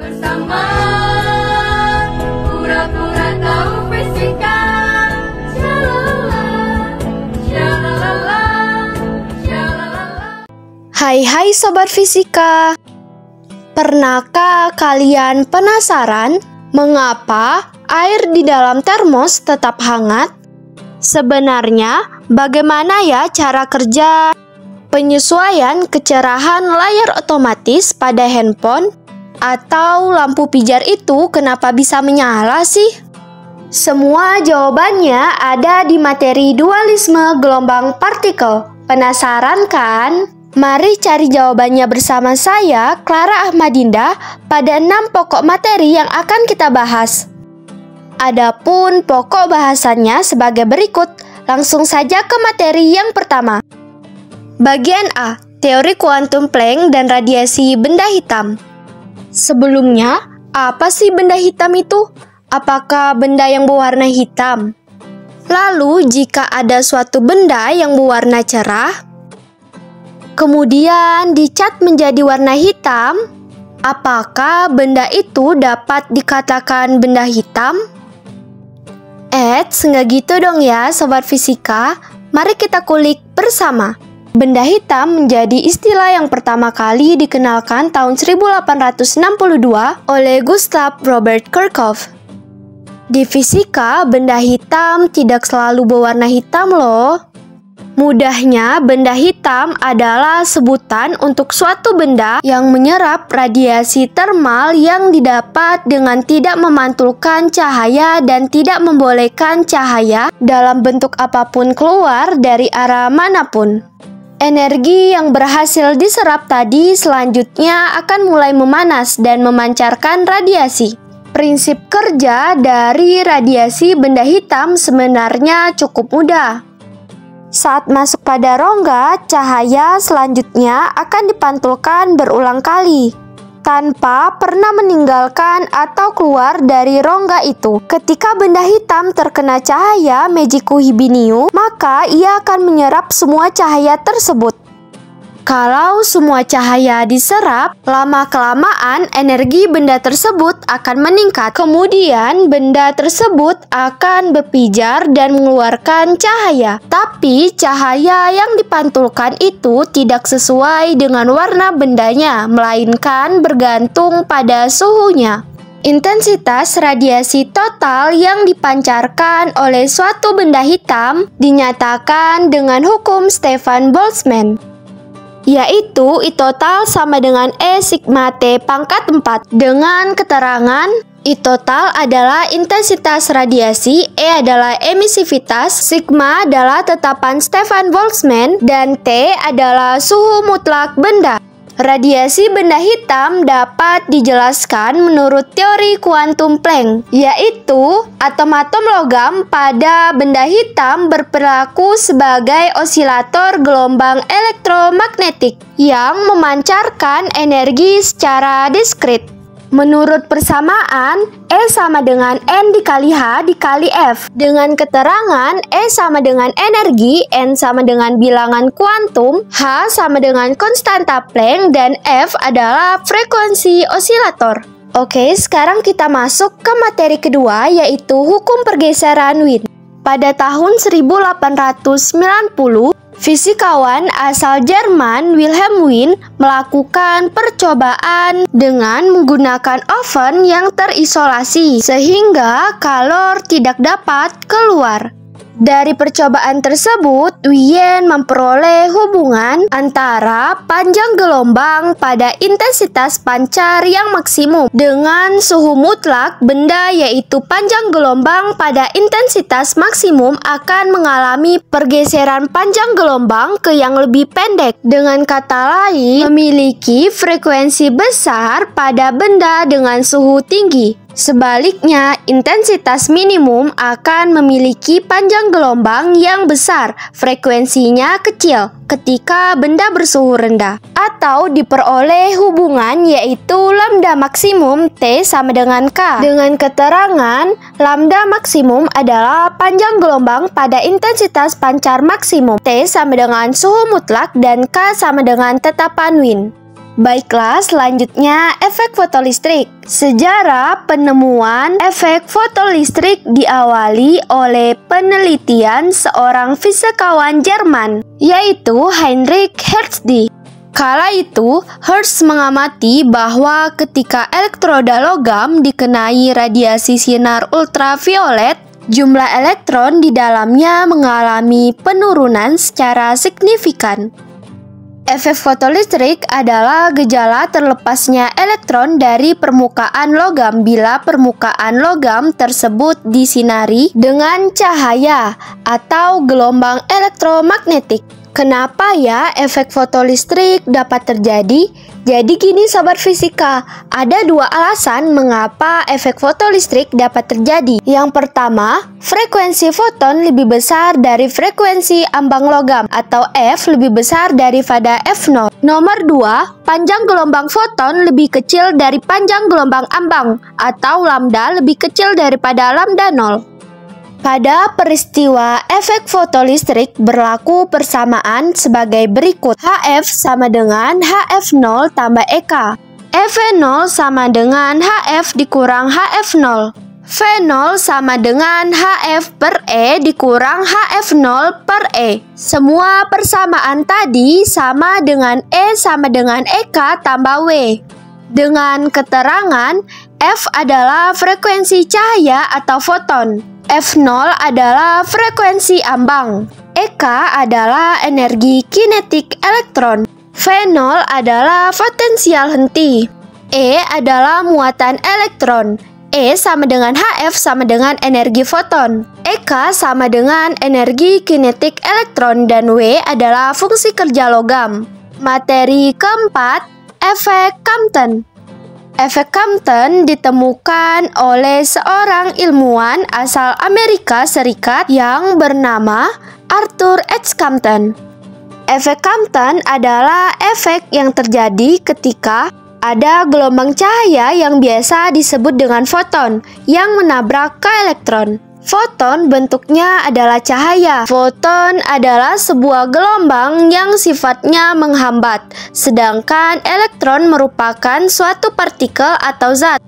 Bersama pura-pura tahu fisika. Shalala, shalala, shalala. Hai Sobat Fisika. Pernahkah kalian penasaran mengapa air di dalam termos tetap hangat? Sebenarnya bagaimana ya cara kerja penyesuaian kecerahan layar otomatis pada handphone? Atau lampu pijar itu kenapa bisa menyala sih? Semua jawabannya ada di materi dualisme gelombang partikel. Penasaran kan? Mari cari jawabannya bersama saya, Clara Ahmadinda, pada 6 pokok materi yang akan kita bahas. Adapun pokok bahasannya sebagai berikut. Langsung saja ke materi yang pertama. Bagian A, teori kuantum Planck dan radiasi benda hitam. Sebelumnya, apa sih benda hitam itu? Apakah benda yang berwarna hitam? Lalu, jika ada suatu benda yang berwarna cerah, kemudian dicat menjadi warna hitam, apakah benda itu dapat dikatakan benda hitam? Nggak gitu dong ya, Sobat Fisika. Mari kita kulik bersama. Benda hitam menjadi istilah yang pertama kali dikenalkan tahun 1862 oleh Gustav Robert Kirchhoff. Di fisika, benda hitam tidak selalu berwarna hitam loh. Mudahnya, benda hitam adalah sebutan untuk suatu benda yang menyerap radiasi termal yang didapat dengan tidak memantulkan cahaya dan tidak membolehkan cahaya dalam bentuk apapun keluar dari arah manapun. Energi yang berhasil diserap tadi selanjutnya akan mulai memanas dan memancarkan radiasi. Prinsip kerja dari radiasi benda hitam sebenarnya cukup mudah. Saat masuk pada rongga, cahaya selanjutnya akan dipantulkan berulang kali tanpa pernah meninggalkan atau keluar dari rongga itu. Ketika benda hitam terkena cahaya Mejikuhibiniu, maka ia akan menyerap semua cahaya tersebut. Kalau semua cahaya diserap, lama-kelamaan energi benda tersebut akan meningkat. Kemudian benda tersebut akan berpijar dan mengeluarkan cahaya. Tapi cahaya yang dipantulkan itu tidak sesuai dengan warna bendanya, melainkan bergantung pada suhunya. Intensitas radiasi total yang dipancarkan oleh suatu benda hitam dinyatakan dengan hukum Stefan Boltzmann, yaitu I total sama dengan E sigma T pangkat 4. Dengan keterangan I total adalah intensitas radiasi, E adalah emisivitas, sigma adalah tetapan Stefan Boltzmann, dan T adalah suhu mutlak benda. Radiasi benda hitam dapat dijelaskan menurut teori kuantum Planck, yaitu atom-atom logam pada benda hitam berperilaku sebagai osilator gelombang elektromagnetik yang memancarkan energi secara diskrit. Menurut persamaan, E sama dengan N dikali H dikali F. Dengan keterangan E sama dengan energi, N sama dengan bilangan kuantum, H sama dengan konstanta Planck, dan F adalah frekuensi osilator. Oke, sekarang kita masuk ke materi kedua, yaitu hukum pergeseran Wien. Pada tahun 1890, fisikawan asal Jerman Wilhelm Wien melakukan percobaan dengan menggunakan oven yang terisolasi sehingga kalor tidak dapat keluar. Dari percobaan tersebut, Wien memperoleh hubungan antara panjang gelombang pada intensitas pancar yang maksimum dengan suhu mutlak benda, yaitu panjang gelombang pada intensitas maksimum akan mengalami pergeseran panjang gelombang ke yang lebih pendek. Dengan kata lain, memiliki frekuensi besar pada benda dengan suhu tinggi. Sebaliknya, intensitas minimum akan memiliki panjang gelombang yang besar, frekuensinya kecil ketika benda bersuhu rendah, atau diperoleh hubungan yaitu lambda maksimum T sama dengan K. Dengan keterangan, lambda maksimum adalah panjang gelombang pada intensitas pancar maksimum, T sama dengan suhu mutlak, dan K sama dengan tetapan Wien. Baiklah, selanjutnya efek fotolistrik. Sejarah penemuan efek fotolistrik diawali oleh penelitian seorang fisikawan Jerman, yaitu Heinrich Hertz. Kala itu, Hertz mengamati bahwa ketika elektroda logam dikenai radiasi sinar ultraviolet, jumlah elektron di dalamnya mengalami penurunan secara signifikan. Efek fotolistrik adalah gejala terlepasnya elektron dari permukaan logam bila permukaan logam tersebut disinari dengan cahaya atau gelombang elektromagnetik. Kenapa ya efek fotolistrik dapat terjadi? Jadi gini sobat fisika, ada dua alasan mengapa efek fotolistrik dapat terjadi. Yang pertama, frekuensi foton lebih besar dari frekuensi ambang logam atau F lebih besar daripada F0. Nomor dua, panjang gelombang foton lebih kecil dari panjang gelombang ambang atau lambda lebih kecil daripada lambda 0. Pada peristiwa efek fotolistrik berlaku persamaan sebagai berikut. HF sama dengan HF0 tambah EK. EV0 sama dengan HF dikurang HF0. V0 sama dengan HF per E dikurang HF0 per E. Semua persamaan tadi sama dengan E sama dengan EK tambah W. Dengan keterangan, F adalah frekuensi cahaya atau foton. F0 adalah frekuensi ambang. EK adalah energi kinetik elektron. V0 adalah potensial henti. E adalah muatan elektron. E sama dengan HF sama dengan energi foton. EK sama dengan energi kinetik elektron dan W adalah fungsi kerja logam. Materi keempat, efek Compton. Efek Compton ditemukan oleh seorang ilmuwan asal Amerika Serikat yang bernama Arthur H. Compton. Efek Compton adalah efek yang terjadi ketika ada gelombang cahaya yang biasa disebut dengan foton yang menabrak ke elektron. Foton bentuknya adalah cahaya. Foton adalah sebuah gelombang yang sifatnya menghambat, sedangkan elektron merupakan suatu partikel atau zat.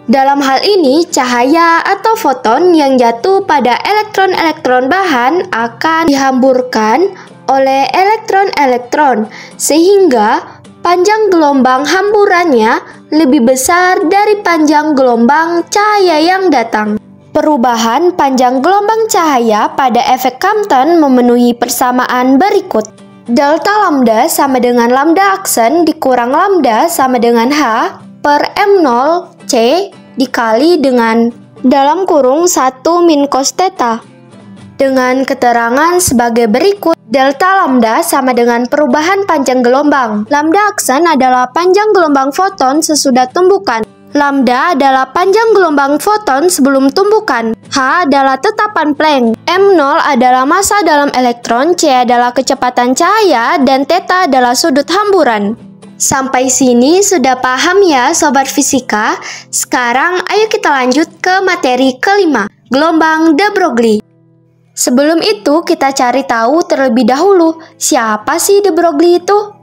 Dalam hal ini, cahaya atau foton yang jatuh pada elektron-elektron bahan akan dihamburkan oleh elektron-elektron, sehingga panjang gelombang hamburannya lebih besar dari panjang gelombang cahaya yang datang. Perubahan panjang gelombang cahaya pada efek Compton memenuhi persamaan berikut. Delta lambda sama dengan lambda aksen dikurang lambda sama dengan H per M0 C dikali dengan dalam kurung 1 min cos theta. Dengan keterangan sebagai berikut, delta lambda sama dengan perubahan panjang gelombang. Lambda aksen adalah panjang gelombang foton sesudah tumbukan. Lambda adalah panjang gelombang foton sebelum tumbukan. H adalah tetapan Planck. M0 adalah massa dalam elektron, C adalah kecepatan cahaya, dan theta adalah sudut hamburan. Sampai sini sudah paham ya sobat fisika? Sekarang ayo kita lanjut ke materi kelima, gelombang de Broglie. Sebelum itu kita cari tahu terlebih dahulu, siapa sih de Broglie itu?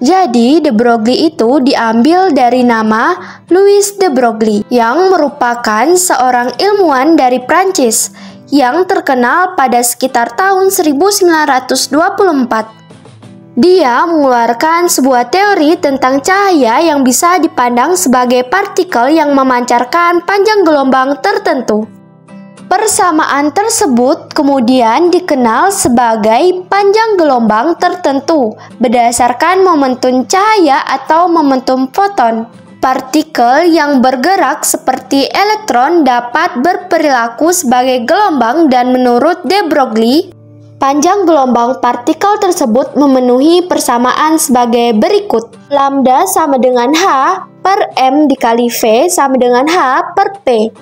Jadi, de Broglie itu diambil dari nama Louis de Broglie yang merupakan seorang ilmuwan dari Prancis yang terkenal pada sekitar tahun 1924. Dia mengeluarkan sebuah teori tentang cahaya yang bisa dipandang sebagai partikel yang memancarkan panjang gelombang tertentu. Persamaan tersebut kemudian dikenal sebagai panjang gelombang tertentu berdasarkan momentum cahaya atau momentum foton. Partikel yang bergerak seperti elektron dapat berperilaku sebagai gelombang dan menurut de Broglie, panjang gelombang partikel tersebut memenuhi persamaan sebagai berikut. Lambda sama dengan H per M dikali V sama dengan H per P.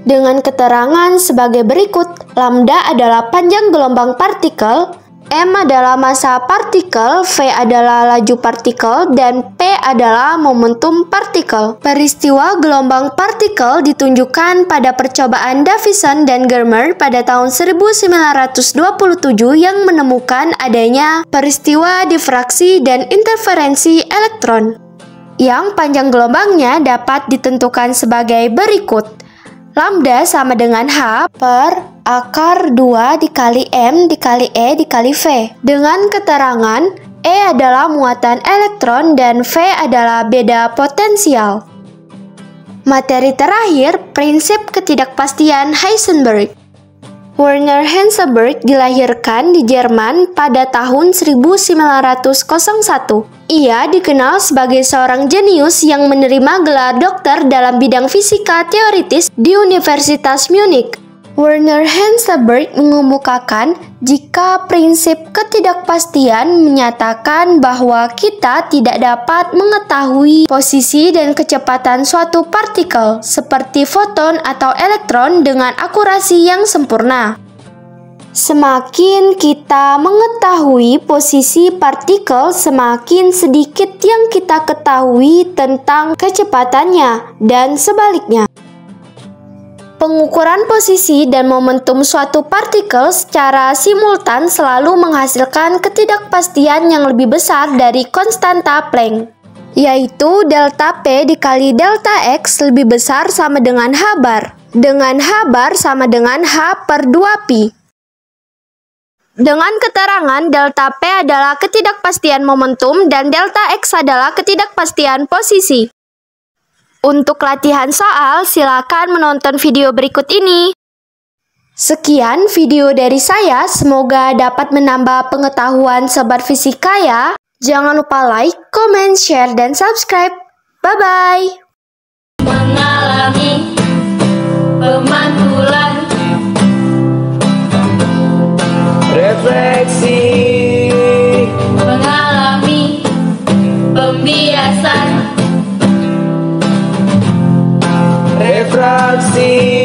Dengan keterangan sebagai berikut, lambda adalah panjang gelombang partikel, M adalah massa partikel, V adalah laju partikel, dan P adalah momentum partikel. Peristiwa gelombang partikel ditunjukkan pada percobaan Davison dan Germer pada tahun 1927 yang menemukan adanya peristiwa difraksi dan interferensi elektron, yang panjang gelombangnya dapat ditentukan sebagai berikut. Lambda sama dengan H per akar 2 dikali M dikali E dikali V. Dengan keterangan E adalah muatan elektron dan V adalah beda potensial. Materi terakhir, prinsip ketidakpastian Heisenberg. Werner Heisenberg dilahirkan di Jerman pada tahun 1901. Ia dikenal sebagai seorang jenius yang menerima gelar dokter dalam bidang fisika teoritis di Universitas Munich. Werner Heisenberg mengemukakan jika prinsip ketidakpastian menyatakan bahwa kita tidak dapat mengetahui posisi dan kecepatan suatu partikel seperti foton atau elektron dengan akurasi yang sempurna. Semakin kita mengetahui posisi partikel, semakin sedikit yang kita ketahui tentang kecepatannya, dan sebaliknya. Pengukuran posisi dan momentum suatu partikel secara simultan selalu menghasilkan ketidakpastian yang lebih besar dari konstanta Planck, yaitu delta P dikali delta X lebih besar sama dengan H bar, dengan H bar sama dengan H per 2pi. Dengan keterangan delta P adalah ketidakpastian momentum dan delta X adalah ketidakpastian posisi. Untuk latihan soal, silakan menonton video berikut ini. Sekian video dari saya, semoga dapat menambah pengetahuan sobat fisika ya. Jangan lupa like, comment, share, dan subscribe. Bye-bye. Mengalami pemantulan, refleksi, mengalami pembiasan, refraksi.